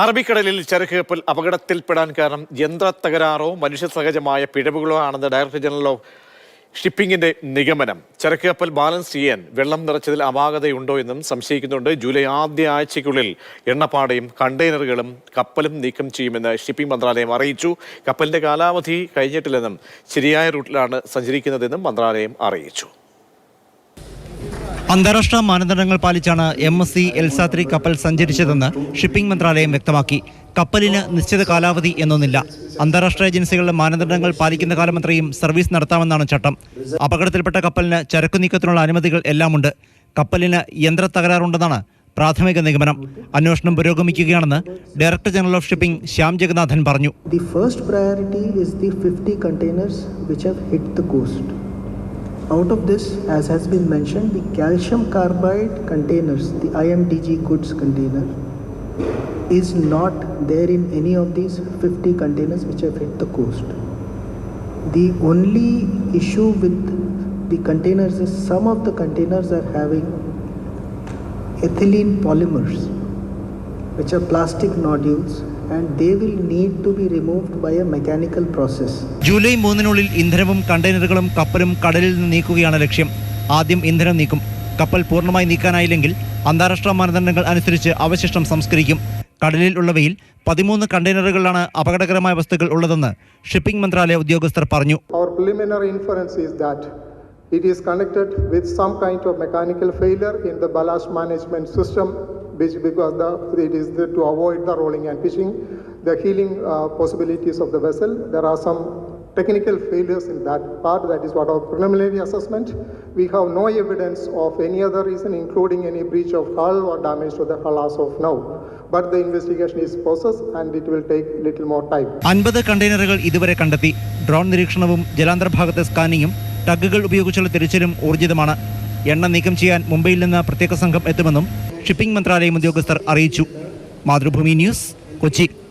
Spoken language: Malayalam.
അറബിക്കടലിൽ ചരക്ക് കപ്പൽ അപകടത്തിൽപ്പെടാൻ കാരണം യന്ത്ര തകരാറോ മനുഷ്യ സഹജമായ പിഴവുകളോ ആണെന്ന് ഡയറക്ടർ ജനറൽ ഓഫ് ഷിപ്പിംഗിന്റെ നിഗമനം. ചരക്ക് കപ്പൽ ബാലൻസ് ചെയ്യാൻ വെള്ളം നിറച്ചതിൽ അപാകതയുണ്ടോ എന്നും സംശയിക്കുന്നുണ്ട്. ജൂലൈ ആദ്യ ആഴ്ചയ്ക്കുള്ളിൽ എണ്ണപ്പാടയും കണ്ടെയ്നറുകളും കപ്പലും നീക്കം ചെയ്യുമെന്ന് ഷിപ്പിംഗ് മന്ത്രാലയം അറിയിച്ചു. കപ്പലിന്റെ കാലാവധി കഴിഞ്ഞിട്ടില്ലെന്നും ശരിയായ റൂട്ടിലാണ് സഞ്ചരിക്കുന്നതെന്നും മന്ത്രാലയം അറിയിച്ചു. അന്താരാഷ്ട്ര മാനദണ്ഡങ്ങൾ പാലിച്ചാണ് MSC എൽസാത്രി കപ്പൽ സഞ്ചരിച്ചതെന്ന് ഷിപ്പിംഗ് മന്ത്രാലയം വ്യക്തമാക്കി. കപ്പലിന് നിശ്ചിത കാലാവധി എന്നൊന്നില്ല. അന്താരാഷ്ട്ര ഏജൻസികളുടെ മാനദണ്ഡങ്ങൾ പാലിക്കുന്ന കാലമത്രയും സർവീസ് നടത്താമെന്നാണ് ചട്ടം. അപകടത്തിൽപ്പെട്ട കപ്പലിന് ചരക്കു നീക്കത്തിനുള്ള അനുമതികൾ എല്ലാമുണ്ട്. കപ്പലിന് യന്ത്ര തകരാറുണ്ടെന്നാണ് പ്രാഥമിക നിഗമനം. അന്വേഷണം പുരോഗമിക്കുകയാണെന്ന് director general of shipping Shyam Jagannathan പറഞ്ഞു. The first priority is the 50 containers which have hit the coast. Out of this, as has been mentioned, the calcium carbide containers, the IMDG goods container, is not there in any of these 50 containers which have hit the coast. The only issue with the containers is some of the containers are having ethylene polymers, which are plastic nodules, and they will need to be removed by a mechanical process. July 3-നുള്ളിൽ ഇന്ധനവും കണ്ടെയ്നറുകളും കപ്പലും കടലിൽ നിന്ന് നീക്കുകയാണ് ലക്ഷ്യം. ആദ്യം ഇന്ധനം നീക്കും. കപ്പൽ പൂർണ്ണമായി നീക്കാനായില്ലെങ്കിൽ അന്താരാഷ്ട്ര മാനദണ്ഡങ്ങൾ അനുസരിച്ച് അവശിഷ്ടം സംസ്കരിക്കും. കടലിൽ ഉള്ളവയിൽ 13 കണ്ടെയ്നറുകളിലാണ് അപകടകരമായ വസ്തുക്കൾ ഉള്ളതെന്ന് ഷിപ്പിംഗ് മന്ത്രാലയ ഉദ്യോഗസ്ഥർ പറഞ്ഞു. Our preliminary inference is that it is connected with some kind of mechanical failure in the ballast management system, because it is to avoid the rolling and pitching, the heeling possibilities of the vessel. There are some technical failures in that part. That is what our preliminary assessment. We have no evidence of any other reason, including any breach of hull or damage to the hull as of now. But the investigation is process and it will take little more time. 50 കണ്ടെയ്നറുകൾ ഇതുവരെ കണ്ടെത്തി. ഡ്രോൺ നിരീക്ഷണവും ജലാന്തർഭാഗത്തെ സ്കാനിങ്ങും ടഗുകൾ ഉപയോഗിച്ചുള്ള തിരച്ചിലും ഊർജിതമാണ്. എണ്ണ നീക്കം ചെയ്യാൻ മുംബൈയിൽ നിന്ന് പ്രത്യേക സംഘം എത്തുമെന്നും ഷിപ്പിംഗ് മന്ത്രാലയം ഉദ്യോഗസ്ഥർ അറിയിച്ചു. മാതൃഭൂമി ന്യൂസ്, കൊച്ചി.